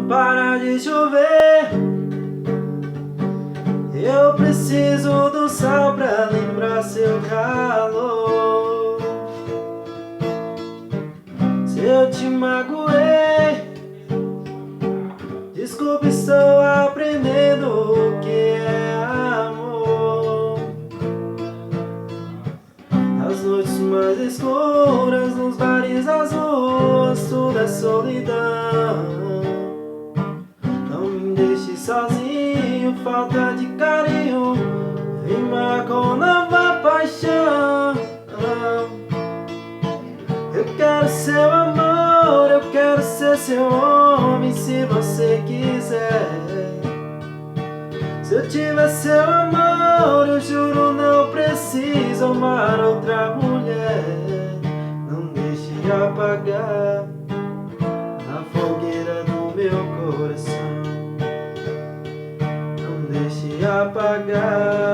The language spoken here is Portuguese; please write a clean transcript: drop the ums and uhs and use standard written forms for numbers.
para de chover. Eu preciso do sol pra lembrar seu calor. Se eu te magoei, desculpe, estou aprendendo o que é amor. Nas noites mais escuras, nos bares, as ruas, tudo é solidão. Não me deixe sozinho, falta de carinho, rima com nova paixão. Eu quero seu amor, eu quero ser seu homem, se você quiser. Se eu tiver seu amor, eu juro não preciso amar outra mulher. Não deixe apagar a fogueira do meu coração. Não deixe apagar